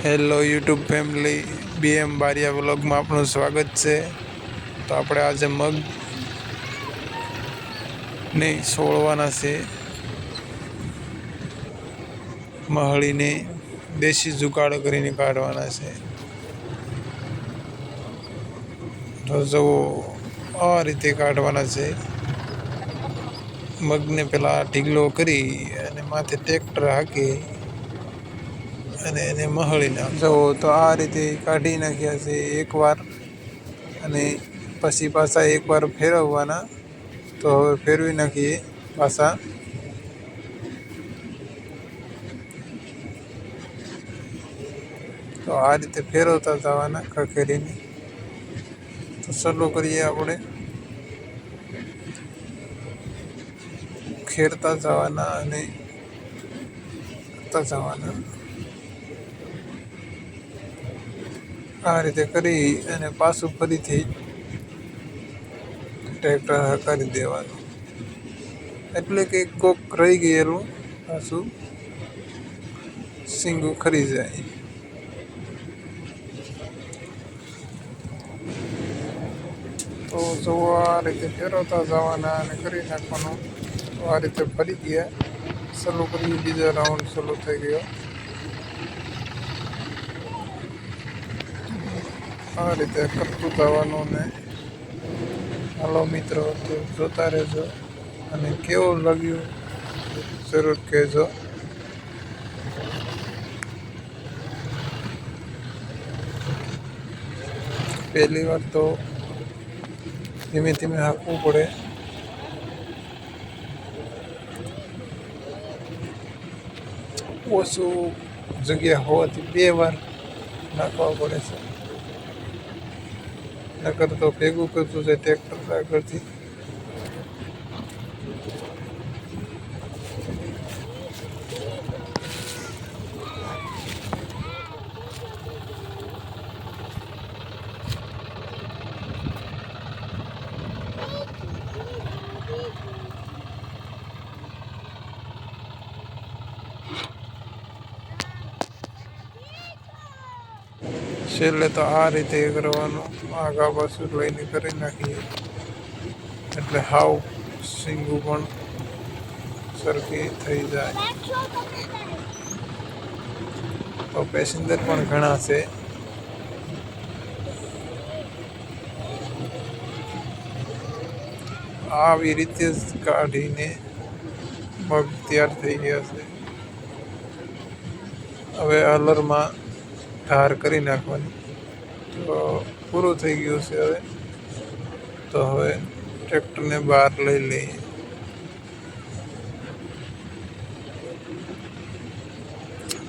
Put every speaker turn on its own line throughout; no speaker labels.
Hello YouTube family, BM Bariya વ્લોગમાં આપનું સ્વાગત છે। તો આપણે આજે મગને છોડવાના છે, મહળીને દેશી જુગાડ કરીને કાઢવાના છે। તો જુઓ આ રીતે કાઢવાના છે। મગને પેલા ઢીગલો કરી અને માથે ટ્રેક્ટર હાકી અને એને મહળી નાખો। જુઓ તો આ રીતે કાઢી નાખ્યા છે એકવાર, અને પછી પાછા એકવાર ફેરવવાના। તો હવે ફેરવી નાખીએ પાછા। તો આ રીતે ફેરવતા જવાના ખખેરીને। તો ચાલુ કરીએ આપણે, ખેરતા જવાના અને કરતા જવાના। આ રીતે કરી અને પાછું ફરીથી ટ્રેક્ટર હકારી દેવાનું, એટલે કે કોક રહી ગયેલું પાછું સિંગું ખરી જાય। તો જો આ રીતે ફેરવતા જવાના અને કરી નાખવાનું। તો આ રીતે ફરી ગયા, ચાલુ કરીએ, બીજા રાઉન્ડ ચાલુ થઈ ગયો। આ રીતે કરતું જવાનું ને હાલો મિત્રો, તો જોતા રહેજો અને કેવું લાગ્યું જરૂર કહેજો। પહેલી વાર તો ધીમે ધીમે હાંકવું પડે, ઓછું જગ્યા હોવાથી 2 વાર નાખવા પડે છે, નકર તો ભેગું કરતું જાય ટ્રેક્ટર આગળથી। છેલ્લે તો આ રીતે કરવાનું, આગા પાછું લઈને કરી નાખીએ, એટલે હાવ સિંગું પણ સરખી થઈ જાય। તો પેસેન્જર પણ ઘણા છે। આવી રીતે જ કાઢીને મગ તૈયાર થઈ ગયા છે। હવે હલરમાં ધાર કરી નાખવાની। તો પૂરું થઈ ગયું છે હવે। તો હવે ટ્રેક્ટરને બહાર લઈ લઈએ,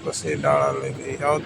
પછી ડાળા લઈ લઈએ। આવતા